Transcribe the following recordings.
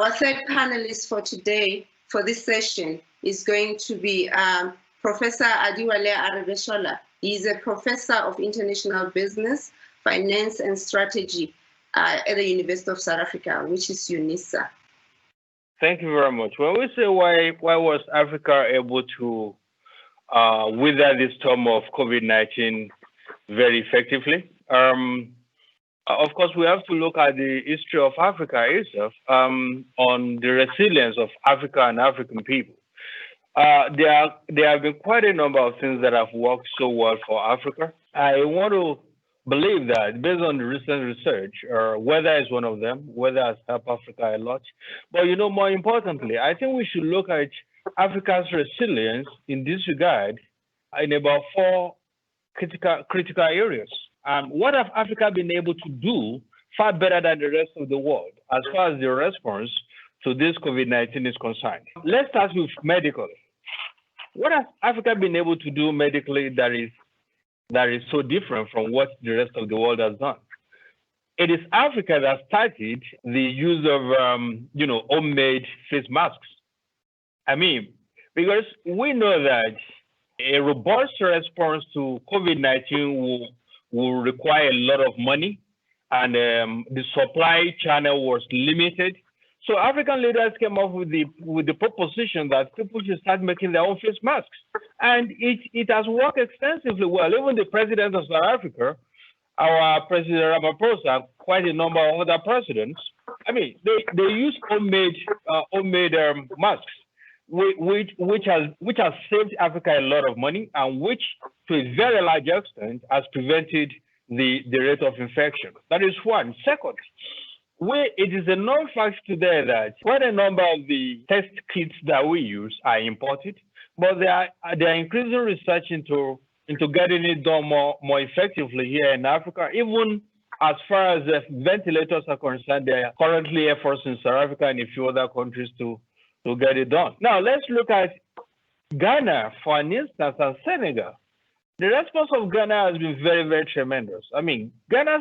Our third panelist for today, for this session, is going to be Professor Adewale Aregbeshola. He is a professor of international business, finance and strategy at the University of South Africa, which is UNISA. Thank you very much. When we say why was Africa able to weather this storm of COVID-19 very effectively? Of course, we have to look at the history of Africa itself on the resilience of Africa and African people. There have been quite a number of things that have worked so well for Africa. I want to believe that based on the recent research, weather is one of them. Weather has helped Africa a lot. But more importantly, I think we should look at Africa's resilience in this regard in about 4 critical areas. What have Africa been able to do far better than the rest of the world as far as the response to this COVID-19 is concerned? Let's start with medical. What has Africa been able to do medically that is so different from what the rest of the world has done? It is Africa that started the use of homemade face masks. I mean, because we know that a robust response to COVID-19 will require a lot of money, and the supply channel was limited. So African leaders came up with the proposition that people should start making their own face masks, and it has worked extensively well. Even the president of South Africa, our President Ramaphosa, quite a number of other presidents, I mean, they use homemade masks, which has saved Africa a lot of money, and which, to a very large extent, has prevented the rate of infection. That is one. Second, it is a known fact today that quite a number of the test kits that we use are imported, but they are increasing research into getting it done more effectively here in Africa. Even as far as the ventilators are concerned, there are currently efforts in South Africa and a few other countries to get it done. Now, let's look at Ghana, for instance, and Senegal. The response of Ghana has been very, very tremendous. I mean, Ghana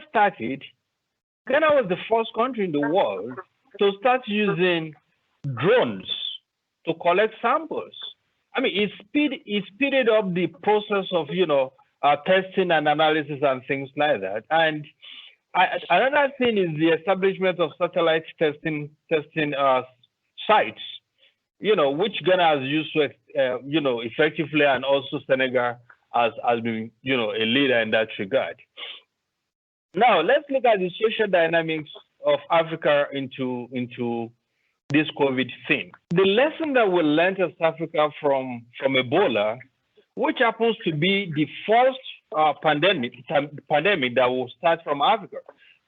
was the first country in the world to start using drones to collect samples. I mean, it speeded up the process of, testing and analysis and things like that. And another thing is the establishment of satellite testing sites, which Ghana has used to, effectively, and also Senegal has been, a leader in that regard. Now, let's look at the social dynamics of Africa into this COVID thing. The lesson that we learned as Africa from Ebola, which happens to be the first pandemic that will start from Africa.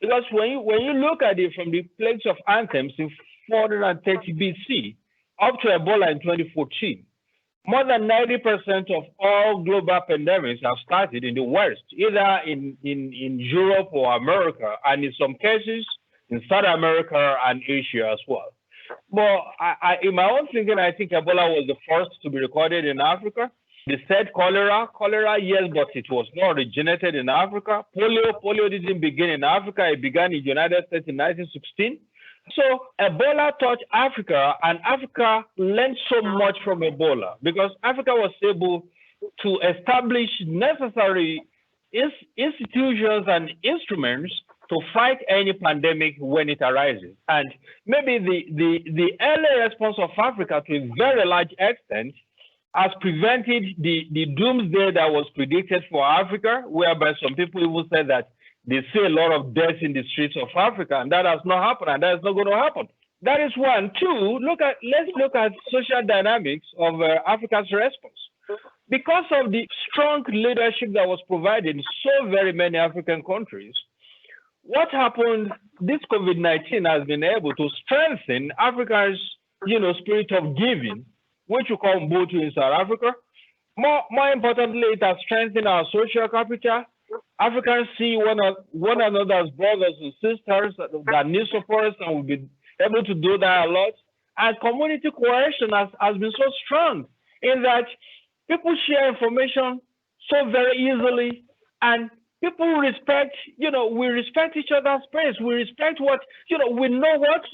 Because when you look at it from the plagues of anthems in 430 BC up to Ebola in 2014, more than 90% of all global pandemics have started in the West, either in Europe or America, and in some cases in South America and Asia as well. But in my own thinking, I think Ebola was the first to be recorded in Africa. They said cholera, yes, but it was not originated in Africa. Polio didn't begin in Africa. It began in the United States in 1916. So Ebola touched Africa, and Africa learned so much from Ebola because Africa was able to establish necessary institutions and instruments to fight any pandemic when it arises. And maybe the early response of Africa to a very large extent has prevented the doomsday that was predicted for Africa, whereby some people even said that they see a lot of deaths in the streets of Africa, and that has not happened, and that is not going to happen. That is one. Two, let's look at social dynamics of Africa's response. Because of the strong leadership that was provided in so very many African countries, what happened, this COVID-19 has been able to strengthen Africa's, spirit of giving, which we call Mbutu in South Africa. More importantly, it has strengthened our social capital. Africans see one another as brothers and sisters that need support, and will be able to do that a lot. And community cohesion has been so strong in that people share information so very easily, and people respect, we respect each other's space. We respect we know what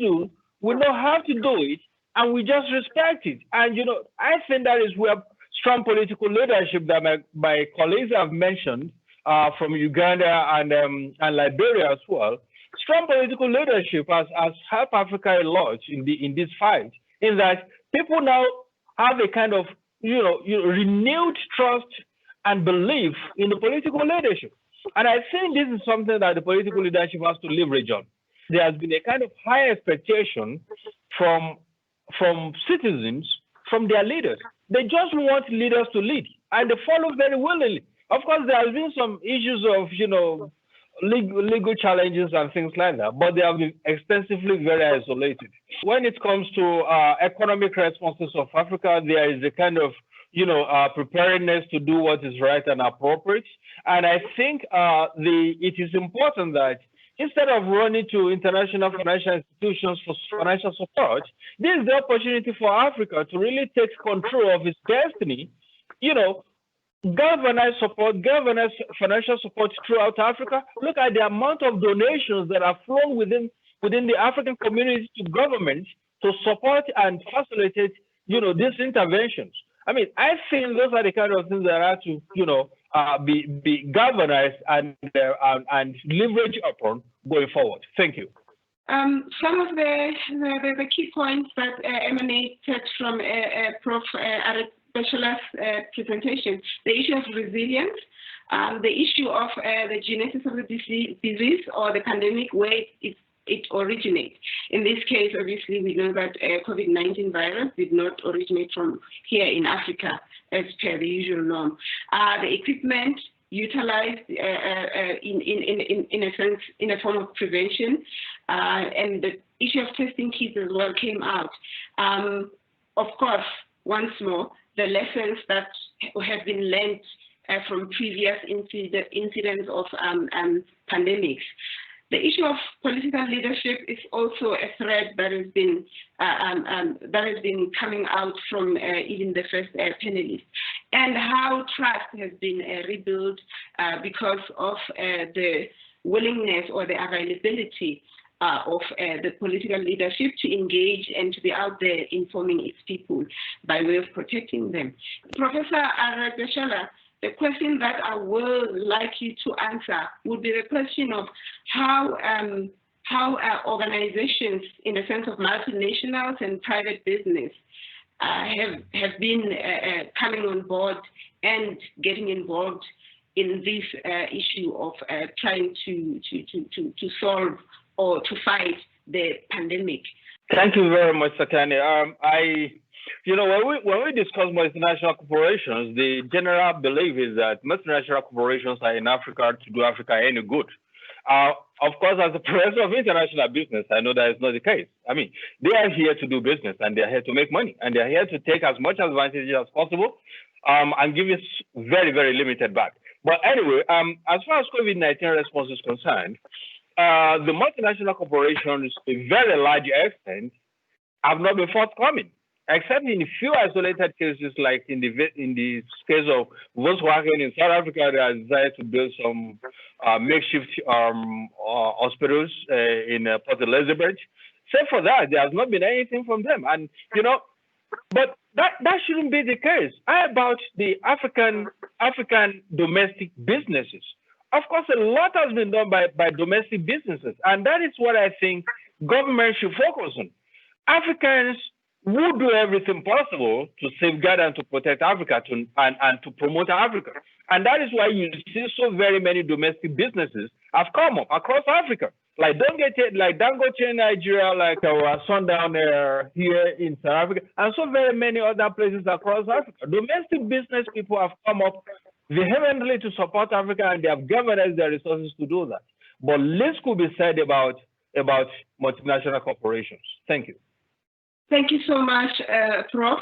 we know how to do it, and we just respect it. And I think that is where strong political leadership that my colleagues have mentioned from Uganda and Liberia as well. Strong political leadership has helped Africa a lot in this fight, in that people now have a kind of renewed trust and belief in the political leadership. And I think this is something that the political leadership has to leverage on. There has been a kind of high expectation from citizens, from their leaders. They just want leaders to lead, and they follow very willingly. Of course, there has been some issues of, legal challenges and things like that, but they have been extensively very isolated. When it comes to economic responses of Africa, there is a kind of, preparedness to do what is right and appropriate. And I think it is important that instead of running to international financial institutions for financial support, this is the opportunity for Africa to really take control of its destiny, galvanize financial support throughout Africa. Look at the amount of donations that are flown within the African community to governments to support and facilitate, these interventions. I mean, I think those are the kind of things that are to, be galvanized and leverage upon going forward. Thank you. Some of the key points that emanated from Prof. Aregbeshola's presentation: the issue of resilience, the issue of the genesis of the disease or the pandemic, where it originates. In this case, obviously, we know that COVID-19 virus did not originate from here in Africa, as per the usual norm. The equipment utilized in a sense, in a form of prevention, and the issue of testing kits as well came out. Of course, once more, the lessons that have been learned from previous incidents of pandemics. The issue of political leadership is also a thread that has been coming out from even the first panelists, and how trust has been rebuilt because of the willingness or the availability of the political leadership to engage and to be out there informing its people by way of protecting them. Professor Aregbeshola, the question that I would like you to answer would be the question of how organizations, in the sense of multinationals and private business, have been coming on board and getting involved in this issue of trying to solve or to fight the pandemic. Thank you very much, Sakani. When we discuss multinational corporations, the general belief is that multinational corporations are in Africa to do Africa any good. Of course, as a professor of international business, I know that is not the case. I mean, they are here to do business, and they are here to make money, and they are here to take as much advantage as possible and give us very, very limited back. But anyway, as far as COVID-19 response is concerned, the multinational corporations, to a very large extent, have not been forthcoming, except in a few isolated cases, like in the case of Volkswagen in South Africa. They have decided to build some makeshift hospitals in Port Elizabeth. Except for that, there has not been anything from them. And but that shouldn't be the case. How about the African domestic businesses? Of course, a lot has been done by domestic businesses, and that is what I think government should focus on. Africans would do everything possible to safeguard and to protect Africa and to promote Africa. And that is why you see so very many domestic businesses have come up across Africa. Like Dangote in Nigeria, like our Sundown here in South Africa, and so very many other places across Africa. Domestic business people have come up vehemently to support Africa, and they have galvanized their resources to do that. But less could be said about multinational corporations. Thank you. Thank you so much, Prof.